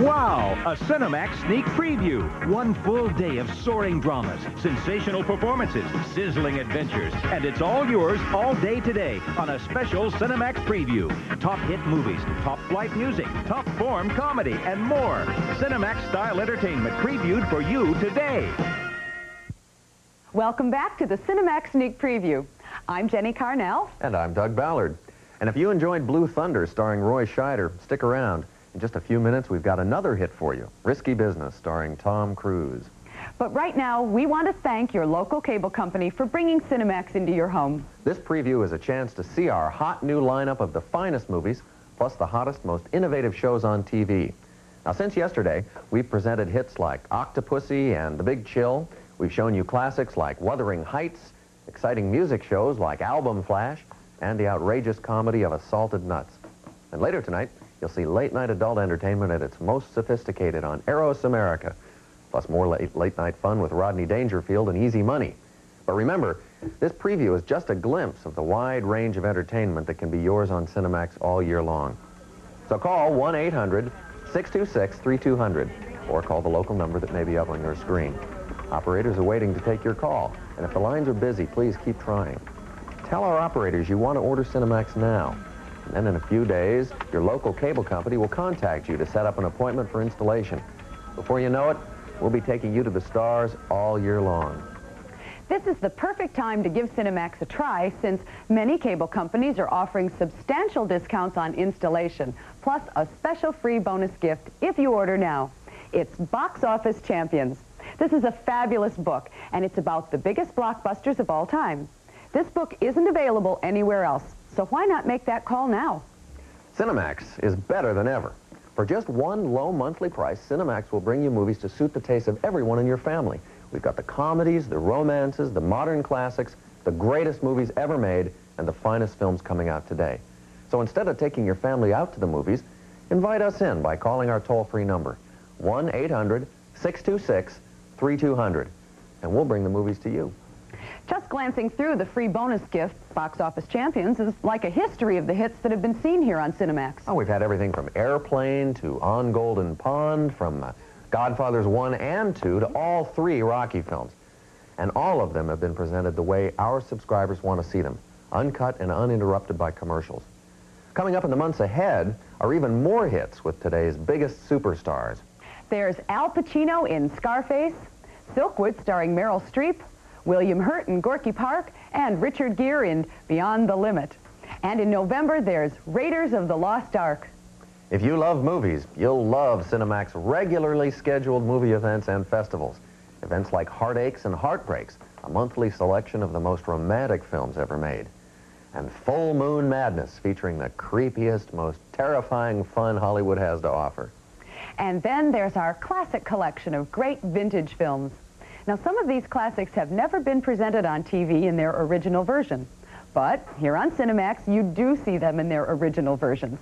Wow, a Cinemax sneak preview. One full day of soaring dramas, sensational performances, sizzling adventures, and it's all yours all day today on a special Cinemax preview. Top hit movies, top flight music, top form comedy, and more. Cinemax-style entertainment previewed for you today. Welcome back to the Cinemax Sneak Preview. I'm Jenny Carnell. And I'm Doug Ballard. And if you enjoyed Blue Thunder starring Roy Scheider, stick around. In just a few minutes, we've got another hit for you, Risky Business, starring Tom Cruise. But right now, we want to thank your local cable company for bringing Cinemax into your home. This preview is a chance to see our hot new lineup of the finest movies, plus the hottest, most innovative shows on TV. Now, since yesterday, we've presented hits like Octopussy and The Big Chill. We've shown you classics like Wuthering Heights, exciting music shows like Album Flash, and the outrageous comedy of Assaulted Nuts. And later tonight, you'll see late-night adult entertainment at its most sophisticated on Eros America, plus more late-night fun with Rodney Dangerfield and Easy Money. But remember, this preview is just a glimpse of the wide range of entertainment that can be yours on Cinemax all year long. So call 1-800-626-3200 or call the local number that may be up on your screen. Operators are waiting to take your call, and if the lines are busy, please keep trying. Tell our operators you want to order Cinemax now. And then in a few days, your local cable company will contact you to set up an appointment for installation. Before you know it, we'll be taking you to the stars all year long. This is the perfect time to give Cinemax a try, since many cable companies are offering substantial discounts on installation, plus a special free bonus gift if you order now. It's Box Office Champions. This is a fabulous book, and it's about the biggest blockbusters of all time. This book isn't available anywhere else, so why not make that call now? Cinemax is better than ever. For just one low monthly price, Cinemax will bring you movies to suit the taste of everyone in your family. We've got the comedies, the romances, the modern classics, the greatest movies ever made, and the finest films coming out today. So instead of taking your family out to the movies, invite us in by calling our toll-free number, 1-800-626-3200, and we'll bring the movies to you. Just glancing through the free bonus gift, Box Office Champions, is like a history of the hits that have been seen here on Cinemax. Oh, we've had everything from Airplane to On Golden Pond, from Godfathers 1 and 2 to all 3 Rocky films. And all of them have been presented the way our subscribers want to see them, uncut and uninterrupted by commercials. Coming up in the months ahead are even more hits with today's biggest superstars. There's Al Pacino in Scarface, Silkwood starring Meryl Streep, William Hurt in Gorky Park, and Richard Gere in Beyond the Limit. And in November, there's Raiders of the Lost Ark. If you love movies, you'll love Cinemax regularly scheduled movie events and festivals. Events like Heartaches and Heartbreaks, a monthly selection of the most romantic films ever made. And Full Moon Madness, featuring the creepiest, most terrifying fun Hollywood has to offer. And then there's our classic collection of great vintage films. Now, some of these classics have never been presented on TV in their original version. But here on Cinemax, you do see them in their original versions.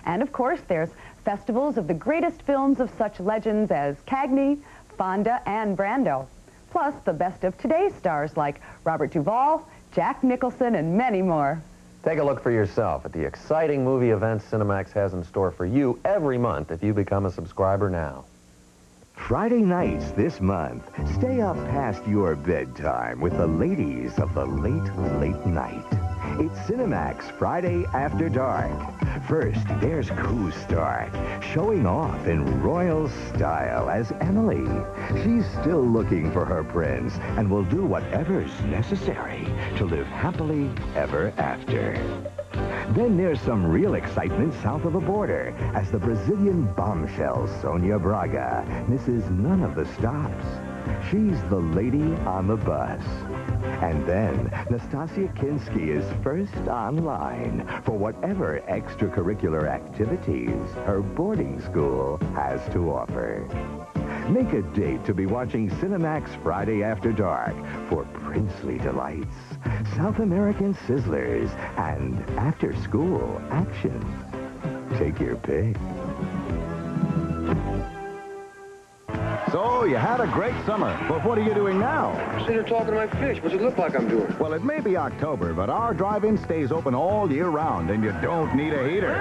And of course, there's festivals of the greatest films of such legends as Cagney, Fonda, and Brando. Plus, the best of today's stars like Robert Duvall, Jack Nicholson, and many more. Take a look for yourself at the exciting movie events Cinemax has in store for you every month if you become a subscriber now. Friday nights this month, stay up past your bedtime with the ladies of the late night. It's Cinemax Friday After Dark. First, there's Co-Star, showing off in royal style as Emily. She's still looking for her prince and will do whatever's necessary to live happily ever after. Then there's some real excitement south of the border as the Brazilian bombshell Sonia Braga misses none of the stops. She's the lady on the bus. And then Nastasia Kinski is first online for whatever extracurricular activities her boarding school has to offer. Make a date to be watching Cinemax Friday After Dark for princely delights, South American sizzlers, and after-school action. Take your pick. So, you had a great summer, but what are you doing now? I'm sitting here talking to my fish. What's it look like I'm doing? Well, it may be October, but our drive-in stays open all year round, and you don't need a heater.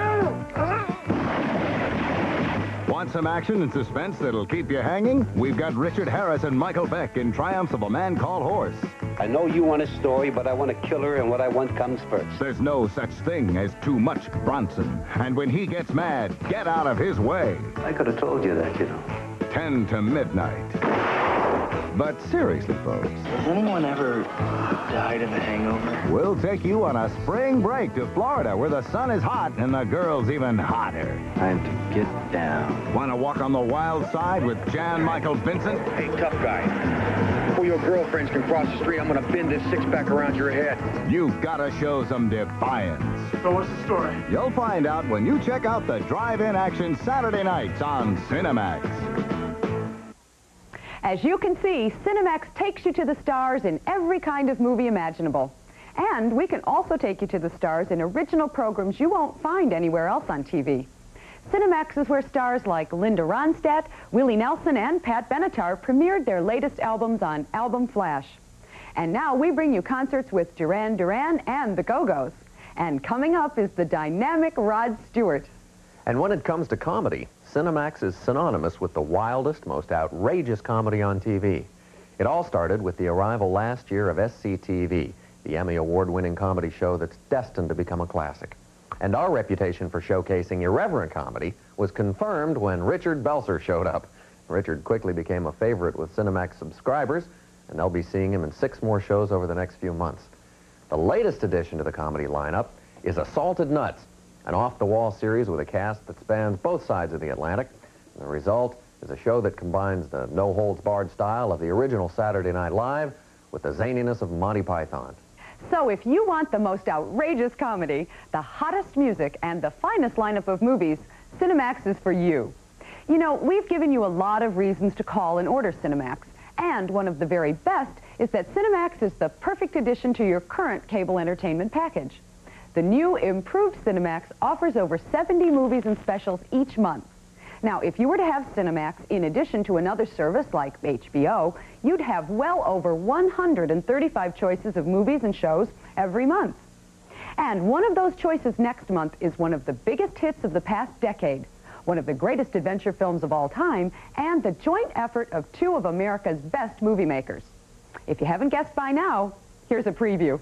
Want some action and suspense that'll keep you hanging? We've got Richard Harris and Michael Beck in Triumphs of a Man Called Horse. I know you want a story, but I want a killer, and what I want comes first. There's no such thing as too much Bronson. And when he gets mad, get out of his way. I could have told you that, you know. 10 to midnight. But seriously, folks, Has anyone ever died of a hangover? we'll take you on a spring break to Florida where the sun is hot and the girl's even hotter. Time to get down. Want to walk on the wild side with Jan Michael Vincent? Hey, tough guy. Before your girlfriends can cross the street, I'm going to bend this six-pack around your head. You've got to show some defiance. So what's the story? You'll find out when you check out the drive-in action Saturday nights on Cinemax. As you can see, Cinemax takes you to the stars in every kind of movie imaginable. And we can also take you to the stars in original programs you won't find anywhere else on TV. Cinemax is where stars like Linda Ronstadt, Willie Nelson, and Pat Benatar premiered their latest albums on Album Flash. And now we bring you concerts with Duran Duran and the Go-Go's. And coming up is the dynamic Rod Stewart. And when it comes to comedy, Cinemax is synonymous with the wildest, most outrageous comedy on TV. It all started with the arrival last year of SCTV, the Emmy Award-winning comedy show that's destined to become a classic. And our reputation for showcasing irreverent comedy was confirmed when Richard Belzer showed up. Richard quickly became a favorite with Cinemax subscribers, and they'll be seeing him in 6 more shows over the next few months. The latest addition to the comedy lineup is Assaulted Nuts, an off-the-wall series with a cast that spans both sides of the Atlantic. And the result is a show that combines the no-holds-barred style of the original Saturday Night Live with the zaniness of Monty Python. So if you want the most outrageous comedy, the hottest music, and the finest lineup of movies, Cinemax is for you. You know, we've given you a lot of reasons to call and order Cinemax, and one of the very best is that Cinemax is the perfect addition to your current cable entertainment package. The new improved Cinemax offers over 70 movies and specials each month. Now, if you were to have Cinemax in addition to another service like HBO, you'd have well over 135 choices of movies and shows every month. And one of those choices next month is one of the biggest hits of the past decade, one of the greatest adventure films of all time, and the joint effort of 2 of America's best movie makers. If you haven't guessed by now, here's a preview.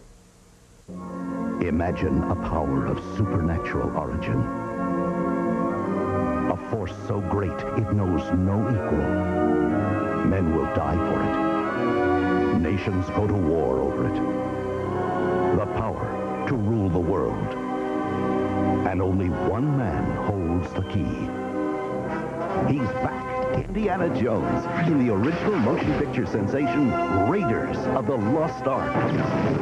Imagine a power of supernatural origin. A force so great it knows no equal. Men will die for it. Nations go to war over it. The power to rule the world. And only one man holds the key. He's back. Indiana Jones in the original motion picture sensation, Raiders of the Lost Ark.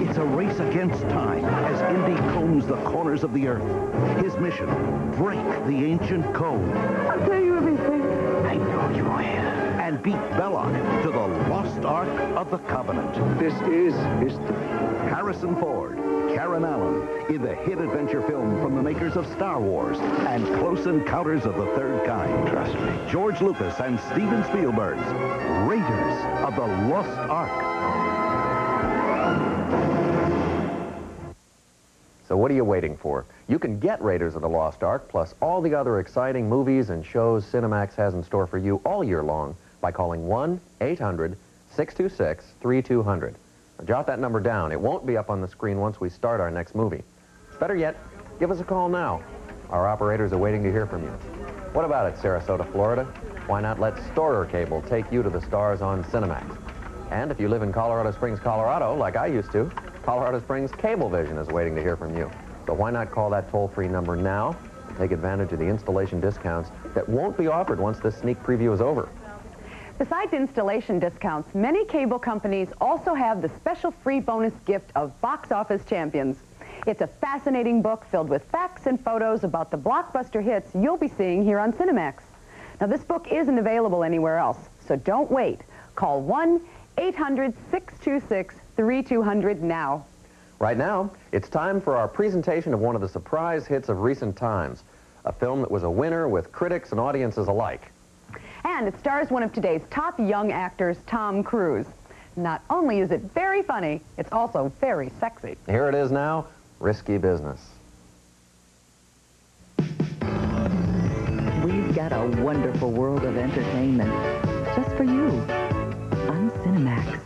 It's a race against time as Indy combs the corners of the earth. His mission, break the ancient code. I'll tell you everything. I know you will. And beat Belloc to the Lost Ark of the Covenant. This is history. Harrison Ford, Karen Allen, in the hit adventure film from the makers of Star Wars and Close Encounters of the Third Kind. Trust me. George Lucas and Steven Spielberg's Raiders of the Lost Ark. So what are you waiting for? You can get Raiders of the Lost Ark, plus all the other exciting movies and shows Cinemax has in store for you all year long by calling 1-800-626-3200. Now, jot that number down. It won't be up on the screen once we start our next movie. Better yet, give us a call now. Our operators are waiting to hear from you. What about it, Sarasota, Florida? Why not let Storer Cable take you to the stars on Cinemax? And if you live in Colorado Springs, Colorado, like I used to, Colorado Springs Cablevision is waiting to hear from you. So why not call that toll-free number now and take advantage of the installation discounts that won't be offered once this sneak preview is over. Besides installation discounts, many cable companies also have the special free bonus gift of Box Office Champions. It's a fascinating book filled with facts and photos about the blockbuster hits you'll be seeing here on Cinemax. Now, this book isn't available anywhere else, so don't wait. Call 1-800-626-3200 now. Right now, it's time for our presentation of one of the surprise hits of recent times, a film that was a winner with critics and audiences alike. And it stars one of today's top young actors, Tom Cruise. Not only is it very funny, it's also very sexy. Here it is now, Risky Business. We've we've got a wonderful world of entertainment just for you on Cinemax.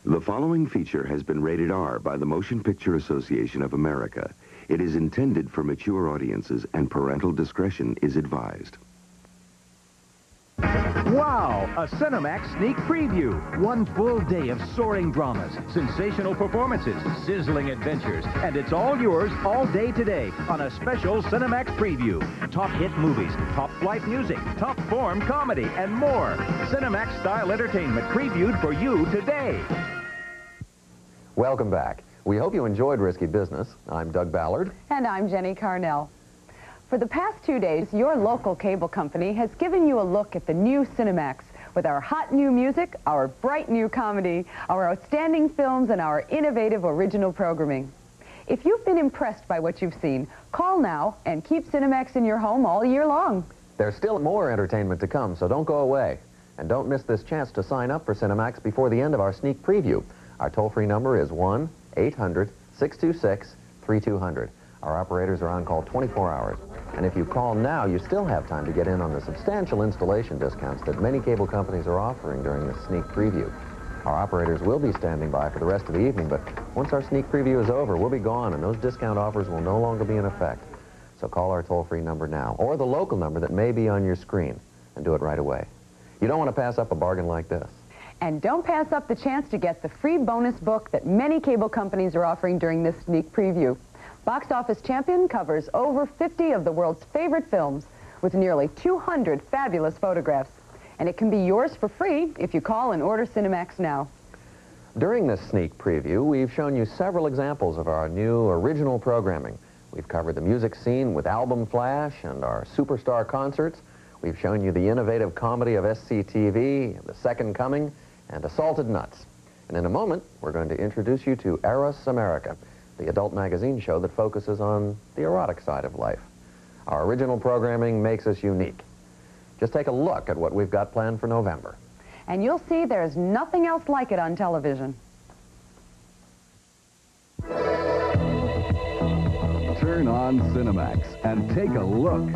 The following feature has been rated R by the Motion Picture Association of America. It is intended for mature audiences and parental discretion is advised. Wow! A Cinemax sneak preview. One full day of soaring dramas, sensational performances, sizzling adventures, and it's all yours all day today on a special Cinemax preview. Top hit movies, top flight music, top form comedy, and more. Cinemax-style entertainment previewed for you today. Welcome back. We hope you enjoyed Risky Business. I'm Doug Ballard. And I'm Jenny Carnell. For the past 2 days, your local cable company has given you a look at the new Cinemax with our hot new music, our bright new comedy, our outstanding films, and our innovative original programming. If you've been impressed by what you've seen, call now and keep Cinemax in your home all year long. There's still more entertainment to come, so don't go away. And don't miss this chance to sign up for Cinemax before the end of our sneak preview. Our toll-free number is 1-800-626-3200. Our operators are on call 24 hours. And if you call now, you still have time to get in on the substantial installation discounts that many cable companies are offering during this sneak preview. Our operators will be standing by for the rest of the evening, but once our sneak preview is over, we'll be gone, and those discount offers will no longer be in effect. So call our toll-free number now, or the local number that may be on your screen, and do it right away. You don't want to pass up a bargain like this. And don't pass up the chance to get the free bonus book that many cable companies are offering during this sneak preview. Box Office Champion covers over 50 of the world's favorite films with nearly 200 fabulous photographs. And it can be yours for free if you call and order Cinemax now. During this sneak preview, we've shown you several examples of our new original programming. We've covered the music scene with Album Flash and our superstar concerts. We've shown you the innovative comedy of SCTV, The Second Coming, and Assaulted Nuts. And in a moment, we're going to introduce you to Eros America, the adult magazine show that focuses on the erotic side of life. Our original programming makes us unique. Just take a look at what we've got planned for November. And you'll see there's nothing else like it on television. Turn on Cinemax and take a look.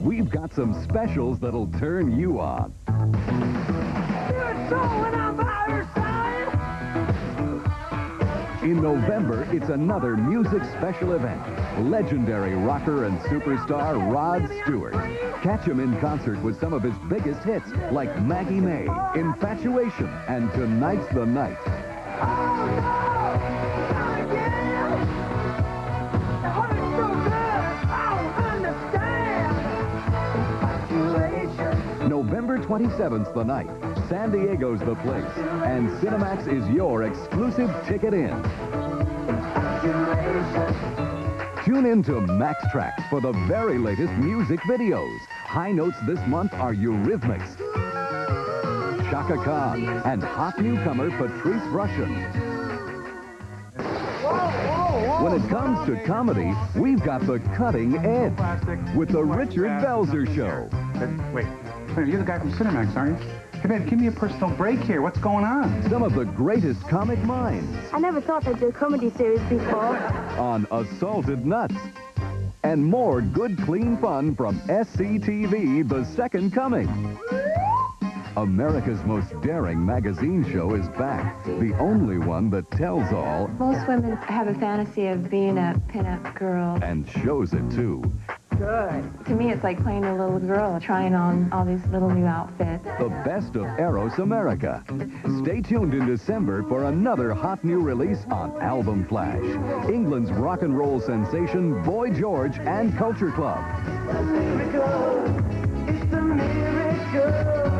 We've got some specials that'll turn you on. In November, it's another music special event. Legendary rocker and superstar Rod Stewart. Catch him in concert with some of his biggest hits like Maggie May, Infatuation, and Tonight's the Night. November 27th's the night. San Diego's the place. And Cinemax is your exclusive ticket in. Tune in to Max Tracks for the very latest music videos. High notes this month are Eurythmics, Chaka Khan, and hot newcomer Patrice Rushen. When it comes to comedy, we've got the cutting edge with the Richard Belzer Show. Wait, you're the guy from Cinemax, aren't you? Hey, man, give me a personal break here. What's going on? Some of the greatest comic minds. I never thought they'd do a comedy series before. On Assaulted Nuts. And more good, clean fun from SCTV, The Second Coming. America's most daring magazine show is back. The only one that tells all. Most women have a fantasy of being a pinup girl. And shows it, too. Good. To me, it's like playing a little girl, trying on all these little new outfits. The best of Eros America. Stay tuned in December for another hot new release on Album Flash. England's rock and roll sensation, Boy George and Culture Club. It's a miracle.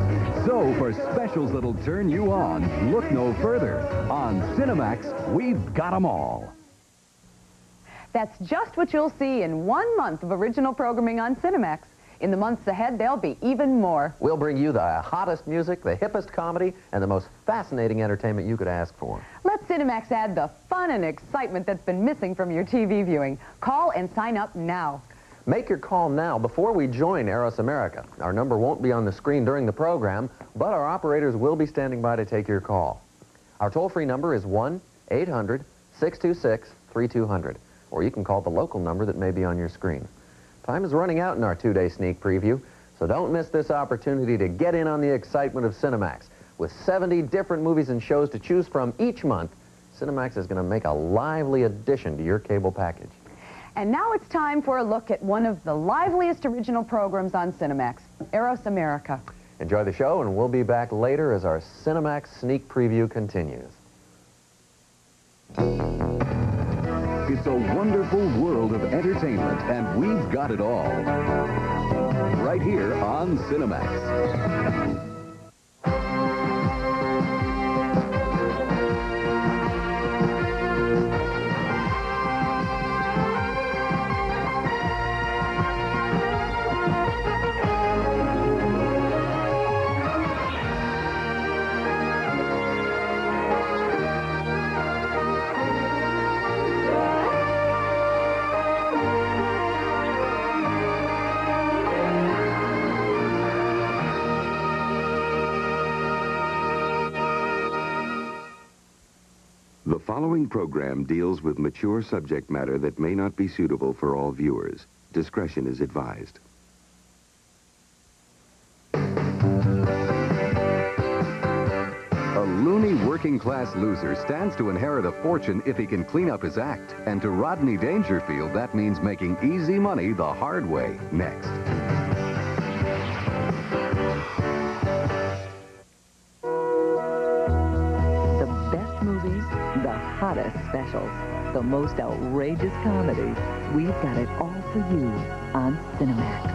So for specials that'll turn you on, look no further. On Cinemax, we've got 'em all. That's just what you'll see in 1 month of original programming on Cinemax. In the months ahead, there'll be even more. We'll bring you the hottest music, the hippest comedy, and the most fascinating entertainment you could ask for. Let Cinemax add the fun and excitement that's been missing from your TV viewing. Call and sign up now. Make your call now before we join Eros America. Our number won't be on the screen during the program, but our operators will be standing by to take your call. Our toll-free number is 1-800-626-3200, or you can call the local number that may be on your screen. Time is running out in our 2-day sneak preview, so don't miss this opportunity to get in on the excitement of Cinemax. With 70 different movies and shows to choose from each month, Cinemax is going to make a lively addition to your cable package. And now it's time for a look at one of the liveliest original programs on Cinemax, Eros America. Enjoy the show, and we'll be back later as our Cinemax sneak preview continues. It's a wonderful world of entertainment, and we've got it all. Right here on Cinemax. The following program deals with mature subject matter that may not be suitable for all viewers. Discretion is advised. A loony working-class loser stands to inherit a fortune if he can clean up his act. And to Rodney Dangerfield, that means making easy money the hard way. Next. The hottest specials, the most outrageous comedies. We've got it all for you on Cinemax.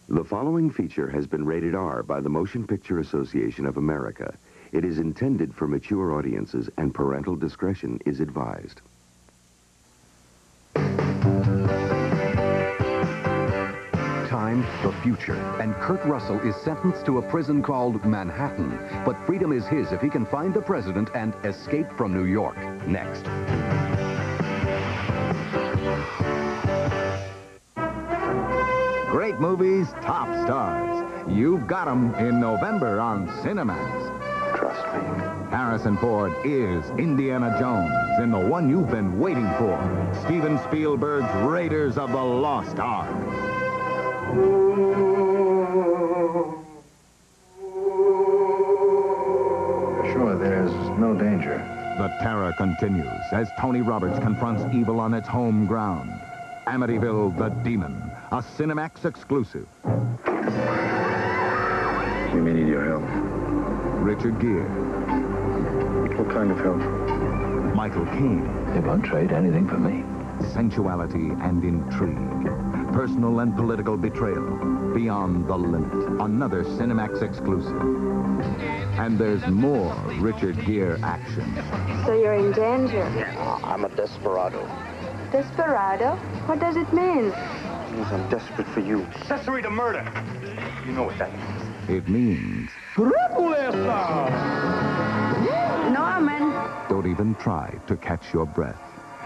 The following feature has been rated R by the Motion Picture Association of America. It is intended for mature audiences, and parental discretion is advised. Time, the future, and Kurt Russell is sentenced to a prison called Manhattan. But freedom is his if he can find the president and escape from New York. Next. Great movies, top stars. You've got 'em in November on Cinemax. Trust me. Harrison Ford is Indiana Jones in the one you've been waiting for. Steven Spielberg's Raiders of the Lost Ark. Sure, there's no danger. The terror continues as Tony Roberts confronts evil on its home ground. Amityville the Demon, a Cinemax exclusive. We may need your help. Richard Gere. What kind of help? Michael Caine. They won't trade anything for me. Sensuality and intrigue. Personal and political betrayal. Beyond the Limit. Another Cinemax exclusive. And there's more Richard Gere action. So you're in danger? I'm a desperado. Desperado? What does it mean? It means I'm desperate for you. Accessory to murder. You know what that means. It means... Norman! Don't even try to catch your breath.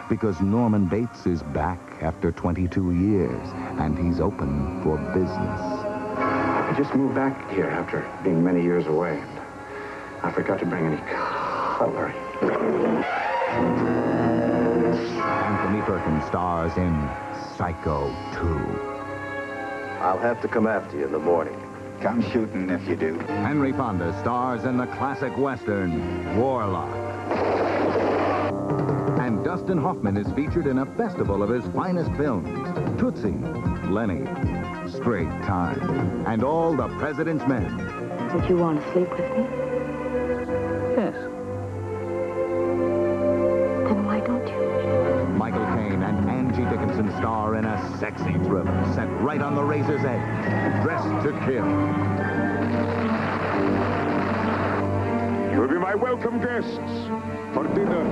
Because Norman Bates is back after 22 years, and he's open for business. I just moved back here after being many years away. I forgot to bring any cutlery. Anthony Perkins stars in Psycho 2. I'll have to come after you in the morning. Come shooting if you do. Henry Fonda stars in the classic Western, Warlock. And Dustin Hoffman is featured in a festival of his finest films, Tootsie, Lenny, Straight Time, and All the President's Men. Would you want to sleep with me? Yes. Then why don't you? Michael Caine and Angie Dickinson star in a sexy thriller set right on the razor's edge, Dressed to Kill. You'll be my welcome guests for dinner.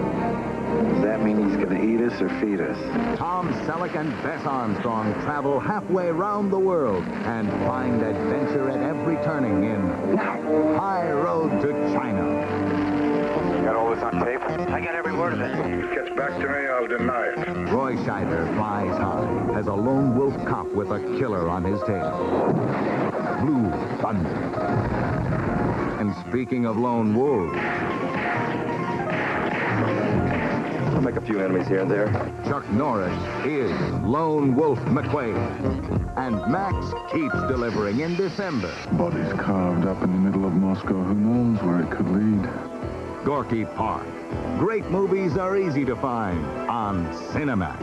Does that mean he's going to eat us or feed us? Tom Selleck and Bess Armstrong travel halfway round the world and find adventure at every turning in High Road to China. You got all this on tape? I got every word of it. If it gets back to me, I'll deny it. Roy Scheider flies high as a lone wolf cop with a killer on his tail. Blue Thunder. And speaking of lone wolves, I'll make a few enemies here and there. Chuck Norris is Lone Wolf McQuaid. And Max keeps delivering in December. Bodies carved up in the middle of Moscow. Who knows where it could lead? Gorky Park. Great movies are easy to find on Cinemax.